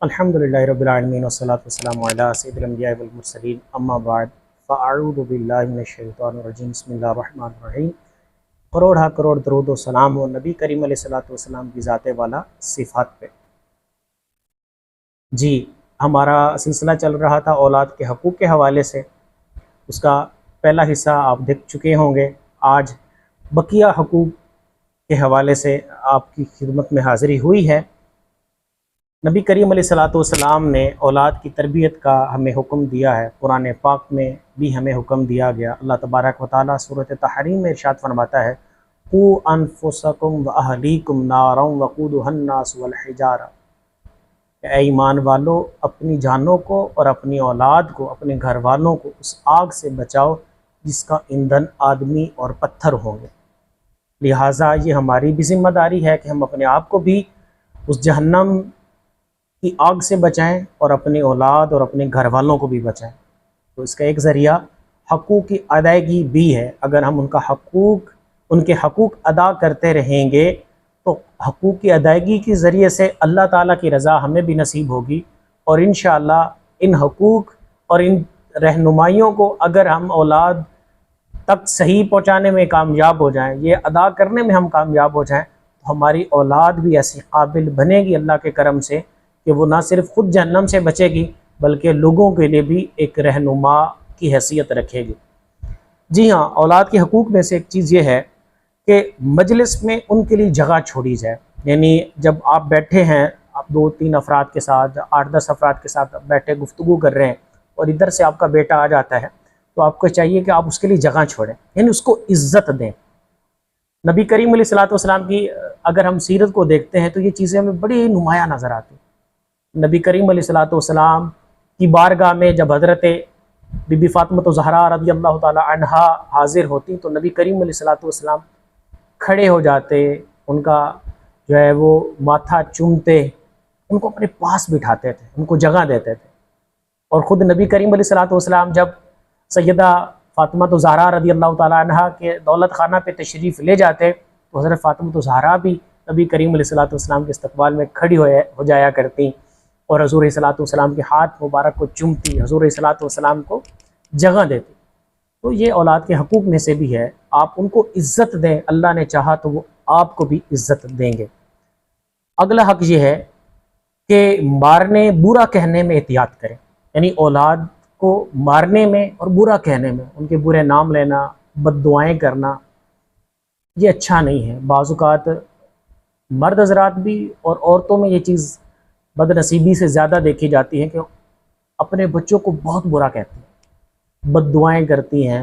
الحمدللہ رب العالمین والصلاة والسلام علی سید الانبیاء والمرسلین اما بعد فاعوذ باللہ من الشیطان الرجیم بسم اللہ الرحمن الرحیم۔ کروڑ ہا کروڑ درود و سلام ہو نبی کریم علیہ الصلوۃ والسلام کی ذات والا صفات پہ۔ جی ہمارا سلسلہ چل رہا تھا اولاد کے حقوق کے حوالے سے، اس کا پہلا حصہ آپ دیکھ چکے ہوں گے۔ آج بقیہ حقوق کے حوالے سے آپ کی خدمت میں حاضری ہوئی ہے۔ نبی کریم علیہ الصلوۃ والسلام نے اولاد کی تربیت کا ہمیں حکم دیا ہے، قرآن پاک میں بھی ہمیں حکم دیا گیا۔ اللہ تبارک و تعالیٰ سورۃ تحریم میں ارشاد فرماتا ہے قُوا أَنفُسَكُمْ وَأَهْلِيكُمْ نَارًا وَقُودُهَا النَّاسُ وَالْحِجَارَةُ، اے ایمان والو اپنی جانوں کو اور اپنی اولاد کو، اپنے گھر والوں کو اس آگ سے بچاؤ جس کا ایندھن آدمی اور پتھر ہوں گے۔ لہٰذا یہ ہماری بھی ذمہ داری ہے کہ ہم اپنے آپ کو بھی اس جہنم کی آگ سے بچائیں اور اپنی اولاد اور اپنے گھر والوں کو بھی بچائیں۔ تو اس کا ایک ذریعہ حقوق کی ادائیگی بھی ہے۔ اگر ہم ان کے حقوق ادا کرتے رہیں گے تو حقوق کی ادائیگی کے ذریعے سے اللہ تعالیٰ کی رضا ہمیں بھی نصیب ہوگی، اور انشاءاللہ ان حقوق اور ان رہنمائیوں کو اگر ہم اولاد تک صحیح پہنچانے میں کامیاب ہو جائیں، یہ ادا کرنے میں ہم کامیاب ہو جائیں، تو ہماری اولاد بھی ایسی قابل بنے گی اللہ کے کرم سے کہ وہ نہ صرف خود جہنم سے بچے گی بلکہ لوگوں کے لیے بھی ایک رہنما کی حیثیت رکھے گی۔ جی ہاں، اولاد کے حقوق میں سے ایک چیز یہ ہے کہ مجلس میں ان کے لیے جگہ چھوڑی جائے۔ یعنی جب آپ بیٹھے ہیں، آپ 2-3 افراد کے ساتھ، 8-10 افراد کے ساتھ بیٹھے گفتگو کر رہے ہیں، اور ادھر سے آپ کا بیٹا آ جاتا ہے، تو آپ کو چاہیے کہ آپ اس کے لیے جگہ چھوڑیں، یعنی اس کو عزت دیں۔ نبی کریم علیہ الصلوۃ والسلام کی اگر ہم سیرت کو دیکھتے ہیں تو یہ چیزیں ہمیں بڑی نمایاں نظر آتی ہیں۔ نبی کریم علیہ الصلوۃ والسلام کی بارگاہ میں جب حضرت بی بی فاطمہ زہرا رضی اللہ تعالی عنہا حاضر ہوتی تو نبی کریم علیہ الصلوۃ والسلام کھڑے ہو جاتے، ان کا جو ہے وہ ماتھا چومتے، ان کو اپنے پاس بٹھاتے تھے، ان کو جگہ دیتے تھے۔ اور خود نبی کریم علیہ الصلوۃ والسلام جب سیدہ فاطمہ زہرا رضی اللہ تعالی عنہا کے دولت خانہ پہ تشریف لے جاتے تو حضرت فاطمہ زہرا بھی نبی کریم علیہ الصلوۃ والسلام کے استقبال میں کھڑی ہو جایا کرتی، اور حضور علیہ الصلوۃ والسلام کے ہاتھ مبارک کو چومتی، حضور علیہ الصلوۃ والسلام کو جگہ دیتی۔ تو یہ اولاد کے حقوق میں سے بھی ہے، آپ ان کو عزت دیں، اللہ نے چاہا تو وہ آپ کو بھی عزت دیں گے۔ اگلا حق یہ ہے کہ مارنے برا کہنے میں احتیاط کریں، یعنی اولاد کو مارنے میں اور برا کہنے میں، ان کے برے نام لینا، بد دعائیں کرنا، یہ اچھا نہیں ہے۔ بعض اوقات مرد حضرات بھی اور عورتوں میں یہ چیز بد نصیبی سے زیادہ دیکھی جاتی ہے کہ اپنے بچوں کو بہت برا کہتی ہیں، بد دعائیں کرتی ہیں،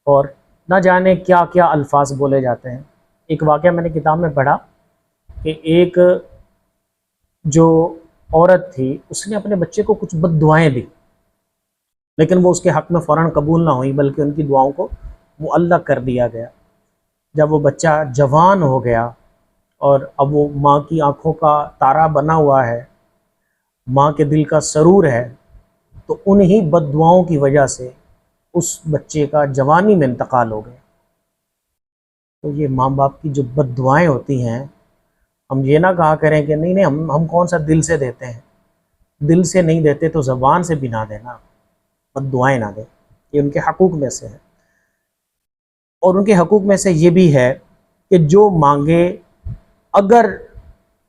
اور نہ جانے کیا کیا الفاظ بولے جاتے ہیں۔ ایک واقعہ میں نے کتاب میں پڑھا کہ ایک جو عورت تھی اس نے اپنے بچے کو کچھ بد دعائیں دی، لیکن وہ اس کے حق میں فوراً قبول نہ ہوئی بلکہ ان کی دعاؤں کو معلق کر دیا گیا۔ جب وہ بچہ جوان ہو گیا اور اب وہ ماں کی آنکھوں کا تارا بنا ہوا ہے، ماں کے دل کا سرور ہے، تو انہی بد دعاؤں کی وجہ سے اس بچے کا جوانی میں انتقال ہو گیا۔ تو یہ ماں باپ کی جو بد دعائیں ہوتی ہیں، ہم یہ نہ کہا کریں کہ نہیں ہم کون سا دل سے دیتے ہیں، دل سے نہیں دیتے تو زبان سے بھی نہ دینا، بد دعائیں نہ دیں، یہ ان کے حقوق میں سے ہے۔ اور ان کے حقوق میں سے یہ بھی ہے کہ جو مانگے، اگر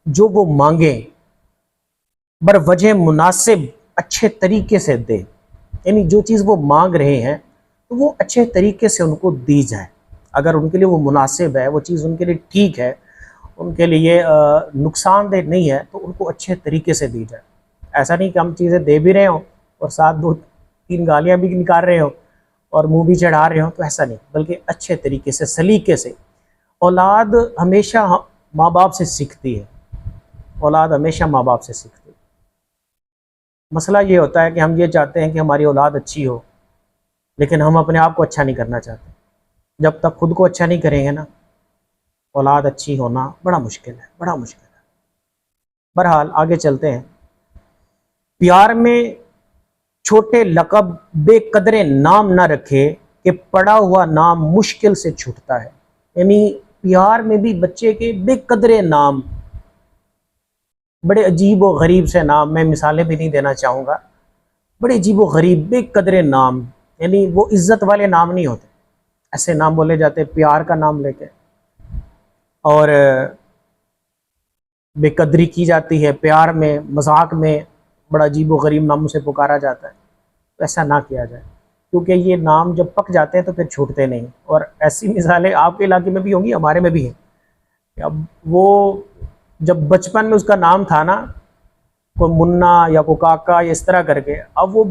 جو وہ مانگے بر وجہ مناسب اچھے طریقے سے دے، یعنی جو چیز وہ مانگ رہے ہیں تو وہ اچھے طریقے سے ان کو دی جائے۔ اگر ان کے لیے وہ مناسب ہے، وہ چیز ان کے لیے ٹھیک ہے، ان کے لیے نقصان دہ نہیں ہے، تو ان کو اچھے طریقے سے دی جائے۔ ایسا نہیں کہ ہم چیزیں دے بھی رہے ہوں اور ساتھ 2-3 گالیاں بھی نکال رہے ہوں اور منہ بھی چڑھا رہے ہوں، تو ایسا نہیں، بلکہ اچھے طریقے سے، سلیقے سے۔ اولاد ہمیشہ ماں باپ سے سیکھتی ہے، اولاد ہمیشہ ماں باپ سے سیکھتی ہے۔ مسئلہ یہ ہوتا ہے کہ ہم یہ چاہتے ہیں کہ ہماری اولاد اچھی ہو، لیکن ہم اپنے آپ کو اچھا نہیں کرنا چاہتے۔ جب تک خود کو اچھا نہیں کریں گے نا، اولاد اچھی ہونا بڑا مشکل ہے، بڑا مشکل ہے۔ بہرحال آگے چلتے ہیں۔ پیار میں چھوٹے لقب، بے قدرے نام نہ رکھے کہ پڑا ہوا نام مشکل سے چھوٹتا ہے۔ یعنی پیار میں بھی بچے کے بے قدرے نام بڑے عجیب و غریب سے نام، میں مثالیں بھی نہیں دینا چاہوں گا، بڑے عجیب و غریب بے قدر نام، یعنی وہ عزت والے نام نہیں ہوتے، ایسے نام بولے جاتے پیار کا نام لے کے، اور بے قدری کی جاتی ہے پیار میں، مذاق میں بڑا عجیب و غریب ناموں سے پکارا جاتا ہے. تو ایسا نہ کیا جائے، کیونکہ یہ نام جب پک جاتے ہیں تو پھر چھوٹتے نہیں. اور ایسی مثالیں آپ کے علاقے میں بھی ہوں گی، ہمارے میں بھی ہیں. اب وہ جب بچپن میں اس کا نام تھا نا، کوئی منا یا کوئی کاکا یا اس طرح کر کے، اب وہ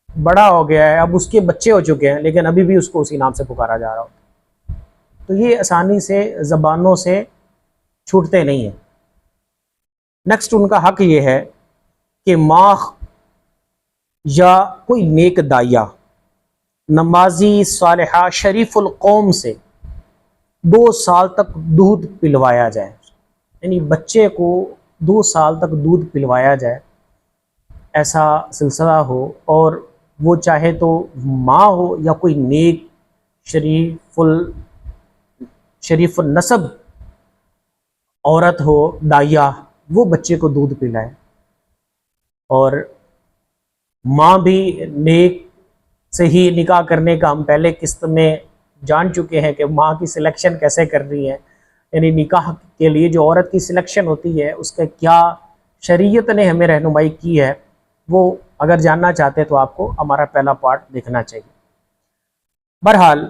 بڑا ہو گیا ہے، اب اس کے بچے ہو چکے ہیں، لیکن ابھی بھی اس کو اسی نام سے پکارا جا رہا ہوتا. تو یہ آسانی سے زبانوں سے چھوٹتے نہیں ہیں. نیکسٹ ان کا حق یہ ہے کہ ماں یا کوئی نیک دائیا، نمازی، صالحہ، شریف القوم سے 2 سال تک دودھ پلوایا جائے، یعنی بچے کو 2 سال تک دودھ پلوایا جائے، ایسا سلسلہ ہو. اور وہ چاہے تو ماں ہو یا کوئی نیک شریف النسب عورت ہو، دائیا، وہ بچے کو دودھ پلائے. اور ماں بھی نیک سے ہی نکاح کرنے کا ہم پہلے قسط میں جان چکے ہیں کہ ماں کی سلیکشن کیسے کر رہی ہے، یعنی نکاح کے لیے جو عورت کی سلیکشن ہوتی ہے اس کا کیا شریعت نے ہمیں رہنمائی کی ہے، وہ اگر جاننا چاہتے تو آپ کو ہمارا پہلا پارٹ دیکھنا چاہیے. بہرحال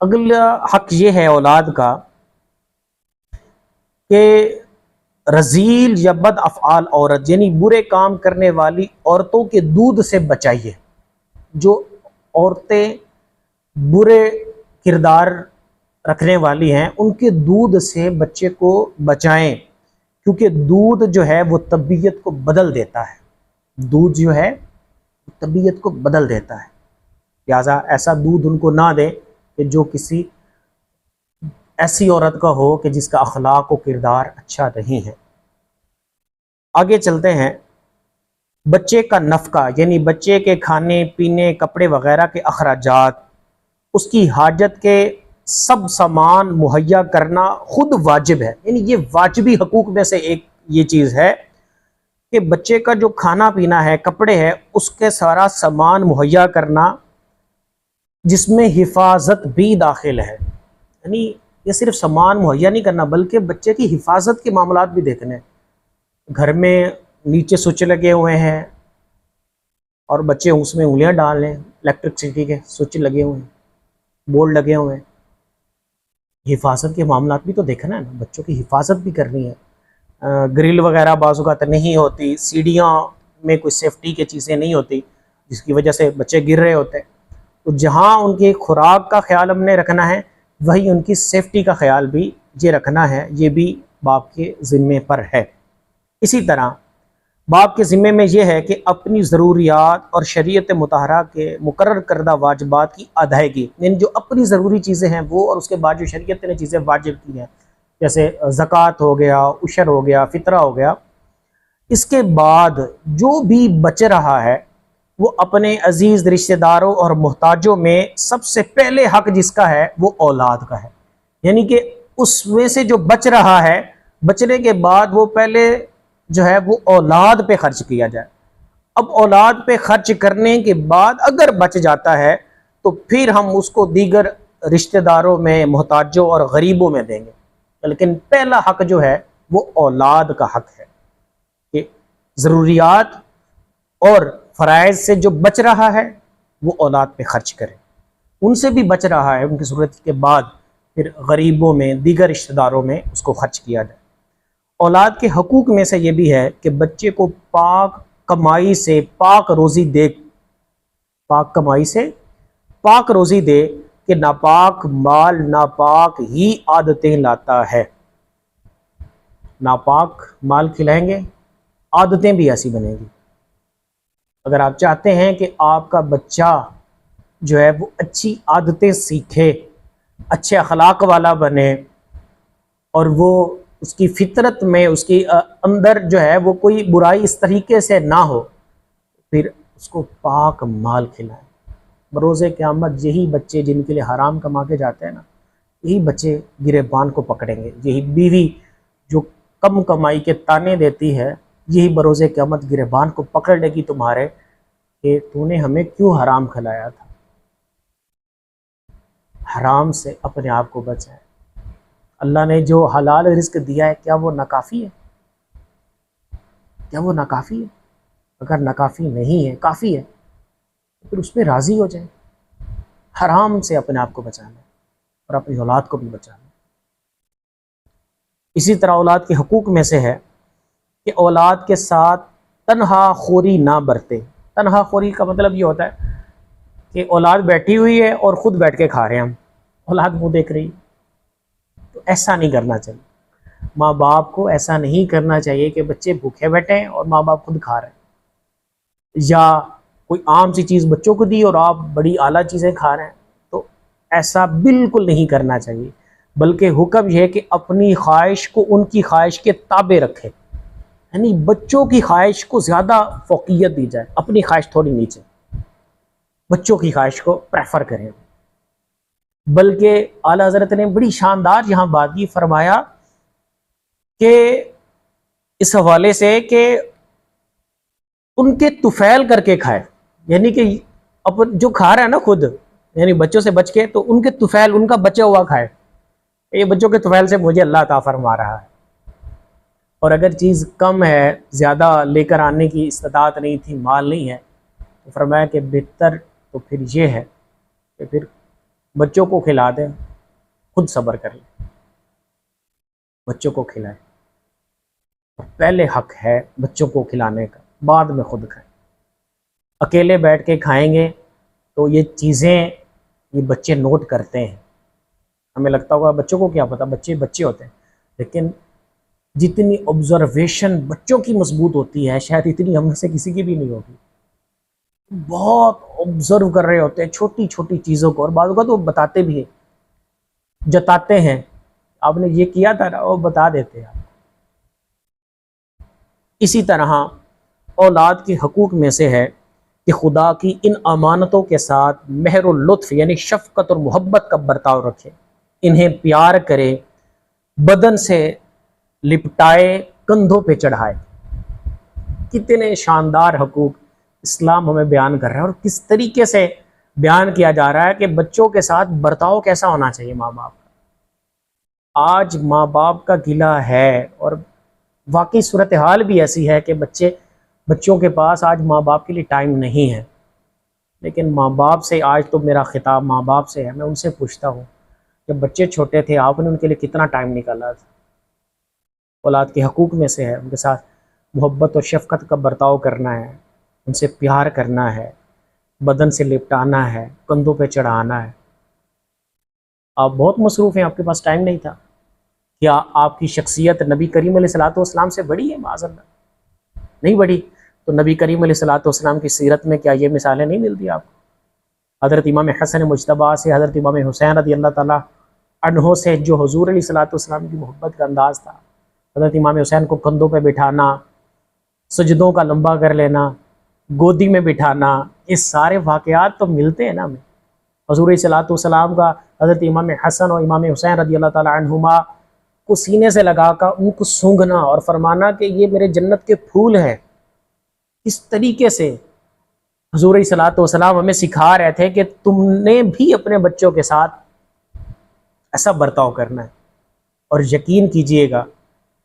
اگلا حق یہ ہے اولاد کا کہ رذیل یا بد افعال عورت، یعنی برے کام کرنے والی عورتوں کے دودھ سے بچائیے. جو عورتیں برے کردار رکھنے والی ہیں ان کے دودھ سے بچے کو بچائیں، کیونکہ دودھ جو ہے وہ طبیعت کو بدل دیتا ہے. دودھ جو ہے طبیعت کو بدل دیتا ہے، لہٰذا ایسا دودھ ان کو نہ دیں کہ جو کسی ایسی عورت کا ہو کہ جس کا اخلاق و کردار اچھا نہیں ہے. آگے چلتے ہیں. بچے کا نفقہ، یعنی بچے کے کھانے پینے، کپڑے وغیرہ کے اخراجات، اس کی حاجت کے سب سامان مہیا کرنا خود واجب ہے. یعنی یہ واجبی حقوق میں سے ایک یہ چیز ہے کہ بچے کا جو کھانا پینا ہے، کپڑے ہے، اس کے سارا سامان مہیا کرنا، جس میں حفاظت بھی داخل ہے. یعنی یہ صرف سامان مہیا نہیں کرنا بلکہ بچے کی حفاظت کے معاملات بھی دیکھنے. گھر میں نیچے سوئچ لگے ہوئے ہیں اور بچے اس میں انگلیاں ڈال لیں، الیکٹرکسٹی کے سوئچ لگے ہوئے ہیں، بورڈ لگے ہوئے ہیں. حفاظت کے معاملات بھی تو دیکھنا ہے نا، بچوں کی حفاظت بھی کرنی ہے. گرل وغیرہ بعض اوقات نہیں ہوتی، سیڑھیاں میں کوئی سیفٹی کی چیزیں نہیں ہوتی جس کی وجہ سے بچے گر رہے ہوتے ہیں. تو جہاں ان کی خوراک کا خیال ہم نے رکھنا ہے، وہی ان کی سیفٹی کا خیال بھی یہ رکھنا ہے. یہ بھی باپ کے ذمے پر ہے. اسی طرح باپ کے ذمے میں یہ ہے کہ اپنی ضروریات اور شریعت مطہرہ کے مقرر کردہ واجبات کی ادائیگی، یعنی جو اپنی ضروری چیزیں ہیں وہ، اور اس کے بعد جو شریعت نے چیزیں واجب کی ہیں جیسے زکوٰۃ ہو گیا، عشر ہو گیا، فطرہ ہو گیا، اس کے بعد جو بھی بچ رہا ہے وہ اپنے عزیز رشتہ داروں اور محتاجوں میں سب سے پہلے حق جس کا ہے وہ اولاد کا ہے. یعنی کہ اس میں سے جو بچ رہا ہے، بچنے کے بعد وہ پہلے جو ہے وہ اولاد پہ خرچ کیا جائے. اب اولاد پہ خرچ کرنے کے بعد اگر بچ جاتا ہے تو پھر ہم اس کو دیگر رشتہ داروں میں، محتاجوں اور غریبوں میں دیں گے. لیکن پہلا حق جو ہے وہ اولاد کا حق ہے کہ ضروریات اور فرائض سے جو بچ رہا ہے وہ اولاد پہ خرچ کرے. ان سے بھی بچ رہا ہے، ان کی ضرورت کے بعد پھر غریبوں میں، دیگر رشتہ داروں میں اس کو خرچ کیا جائے. اولاد کے حقوق میں سے یہ بھی ہے کہ بچے کو پاک کمائی سے پاک روزی دے، پاک کمائی سے پاک روزی دے کہ ناپاک مال ناپاک ہی عادتیں لاتا ہے. ناپاک مال کھلائیں گے، عادتیں بھی ایسی بنیں گی. اگر آپ چاہتے ہیں کہ آپ کا بچہ جو ہے وہ اچھی عادتیں سیکھے، اچھے اخلاق والا بنے، اور وہ اس کی فطرت میں، اس کی اندر جو ہے وہ کوئی برائی اس طریقے سے نہ ہو، پھر اس کو پاک مال کھلائیں. بروز قیامت یہی بچے جن کے لیے حرام کما کے جاتے ہیں نا، یہی بچے گریبان کو پکڑیں گے. یہی بیوی جو کم کمائی کے تانے دیتی ہے، یہی بروز قیامت گریبان کو پکڑ لے گی تمہارے کہ تو نے ہمیں کیوں حرام کھلایا تھا۔ حرام سے اپنے آپ کو بچائیں۔ اللہ نے جو حلال رزق دیا ہے کیا وہ ناکافی ہے؟ کیا وہ ناکافی ہے؟ اگر ناکافی نہیں ہے، کافی ہے، تو پھر اس پہ راضی ہو جائیں۔ حرام سے اپنے آپ کو بچانا اور اپنی اولاد کو بھی بچانا۔ اسی طرح اولاد کے حقوق میں سے ہے کہ اولاد کے ساتھ تنہا خوری نہ برتے۔ تنہا خوری کا مطلب یہ ہوتا ہے کہ اولاد بیٹھی ہوئی ہے اور خود بیٹھ کے کھا رہے ہیں، ہم اولاد منہ دیکھ رہی، تو ایسا نہیں کرنا چاہیے۔ ماں باپ کو ایسا نہیں کرنا چاہیے کہ بچے بھوکے بیٹھے ہیں اور ماں باپ خود کھا رہے ہیں، یا کوئی عام سی چیز بچوں کو دی اور آپ بڑی اعلیٰ چیزیں کھا رہے ہیں، تو ایسا بالکل نہیں کرنا چاہیے۔ بلکہ حکم یہ ہے کہ اپنی خواہش کو ان کی خواہش کے تابع رکھے، یعنی بچوں کی خواہش کو زیادہ فوقیت دی جائے، اپنی خواہش تھوڑی نیچے، بچوں کی خواہش کو پریفر کریں۔ بلکہ اعلیٰ حضرت نے بڑی شاندار یہاں بات یہ فرمایا کہ اس حوالے سے کہ ان کے طفیل کر کے کھائے، یعنی کہ جو کھا رہا ہے نا خود، یعنی بچوں سے بچ کے، تو ان کے طفیل، ان کا بچا ہوا کھائے۔ یہ بچوں کے طفیل سے مجھے اللہ عطا فرما رہا ہے، اور اگر چیز کم ہے، زیادہ لے کر آنے کی استطاعت نہیں تھی، مال نہیں ہے، تو فرمایا کہ بہتر تو پھر یہ ہے کہ پھر بچوں کو کھلا دیں، خود صبر کر لیں، بچوں کو کھلائیں۔ پہلے حق ہے بچوں کو کھلانے کا، بعد میں خود کھائیں۔ اکیلے بیٹھ کے کھائیں گے تو یہ چیزیں یہ بچے نوٹ کرتے ہیں۔ ہمیں لگتا ہوگا بچوں کو کیا پتہ، بچے بچے ہوتے ہیں، لیکن جتنی آبزرویشن بچوں کی مضبوط ہوتی ہے شاید اتنی ہم میں سے کسی کی بھی نہیں ہوگی۔ بہت آبزرو کر رہے ہوتے ہیں چھوٹی چھوٹی چیزوں کو، اور بعض اوقات وہ بتاتے بھی ہیں، جتاتے ہیں، آپ نے یہ کیا تھا نا، وہ بتا دیتے ہیں۔ اسی طرح اولاد کے حقوق میں سے ہے کہ خدا کی ان امانتوں کے ساتھ مہر و لطف یعنی شفقت اور محبت کا برتاؤ رکھے، انہیں پیار کرے، بدن سے لپٹائے، کندھوں پہ چڑھائے۔ کتنے شاندار حقوق اسلام ہمیں بیان کر رہا ہے، اور کس طریقے سے بیان کیا جا رہا ہے کہ بچوں کے ساتھ برتاؤ کیسا ہونا چاہیے ماں باپ کا۔ آج ماں باپ کا گلہ ہے، اور واقعی صورتحال بھی ایسی ہے کہ بچوں کے پاس آج ماں باپ کے لیے ٹائم نہیں ہے۔ لیکن ماں باپ سے آج تو میرا خطاب ماں باپ سے ہے، میں ان سے پوچھتا ہوں جب بچے چھوٹے تھے آپ نے ان کے لیے کتنا ٹائم نکالا تھا؟ اولاد کے حقوق میں سے ہے ان کے ساتھ محبت اور شفقت کا برتاؤ کرنا ہے، ان سے پیار کرنا ہے، بدن سے لپٹانا ہے، کندھوں پہ چڑھانا ہے۔ آپ بہت مصروف ہیں، آپ کے پاس ٹائم نہیں تھا؟ کیا آپ کی شخصیت نبی کریم علیہ الصلوۃ والسلام سے بڑی ہے؟ معاذ اللہ نہیں بڑی، تو نبی کریم علیہ الصلوۃ والسلام کی سیرت میں کیا یہ مثالیں نہیں ملتی آپ کو؟ حضرت امام حسن مجتبیٰ سے، حضرت امام حسین رضی اللہ تعالیٰ عنہ سے جو حضور علیہ الصلوۃ والسلام کی محبت کا انداز تھا، حضرت امام حسین کو کندھوں پہ بٹھانا، سجدوں کا لمبا کر لینا، گودی میں بٹھانا، یہ سارے واقعات تو ملتے ہیں نا ہمیں۔ حضور علیہ الصلوۃ والسلام کا حضرت امام حسن اور امام حسین رضی اللہ تعالیٰ عنہما کو سینے سے لگا کر ان کو سونگھنا اور فرمانا کہ یہ میرے جنت کے پھول ہیں۔ اس طریقے سے حضور علیہ الصلوۃ والسلام ہمیں سکھا رہے تھے کہ تم نے بھی اپنے بچوں کے ساتھ ایسا برتاؤ کرنا ہے، اور یقین کیجئے گا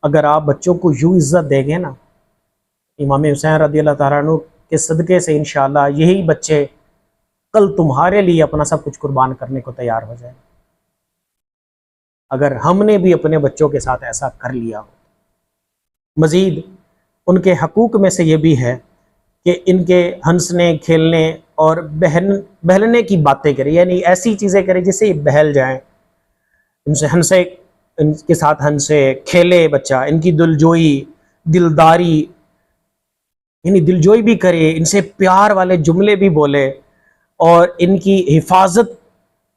اگر آپ بچوں کو یوں عزت دیں گے نا، امام حسین رضی اللہ تعالیٰ عنہ کے صدقے سے انشاءاللہ یہی بچے کل تمہارے لیے اپنا سب کچھ قربان کرنے کو تیار ہو جائیں، اگر ہم نے بھی اپنے بچوں کے ساتھ ایسا کر لیا ہو۔ مزید ان کے حقوق میں سے یہ بھی ہے کہ ان کے ہنسنے، کھیلنے اور بہلنے کی باتیں کرے، یعنی ایسی چیزیں کرے جس سے یہ بہل جائیں، ان سے ہنسے، ان کے ساتھ ہنسے کھیلے بچہ، ان کی دلجوئی، دلداری، یعنی دلجوئی بھی کرے، ان سے پیار والے جملے بھی بولے، اور ان کی حفاظت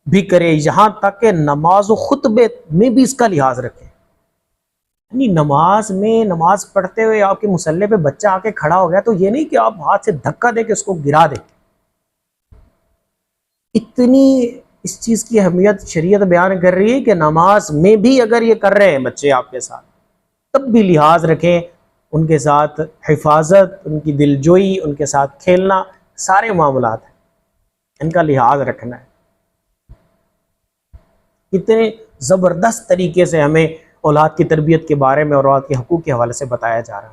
بھی کرے، یہاں تک کہ نماز و خطبے میں بھی اس کا لحاظ رکھے۔ یعنی نماز میں، نماز پڑھتے ہوئے آپ کے مصلی پہ بچہ آ کے کھڑا ہو گیا تو یہ نہیں کہ آپ ہاتھ سے دھکا دے کے اس کو گرا دیں۔ اتنی اس چیز کی اہمیت شریعت بیان کر رہی ہے کہ نماز میں بھی اگر یہ کر رہے ہیں بچے آپ کے ساتھ تب بھی لحاظ رکھیں، ان کے ساتھ حفاظت، ان کی دلجوئی، ان کے ساتھ کھیلنا، سارے معاملات ہیں، ان کا لحاظ رکھنا ہے۔ کتنے زبردست طریقے سے ہمیں اولاد کی تربیت کے بارے میں اور اولاد کے حقوق کے حوالے سے بتایا جا رہا ہے۔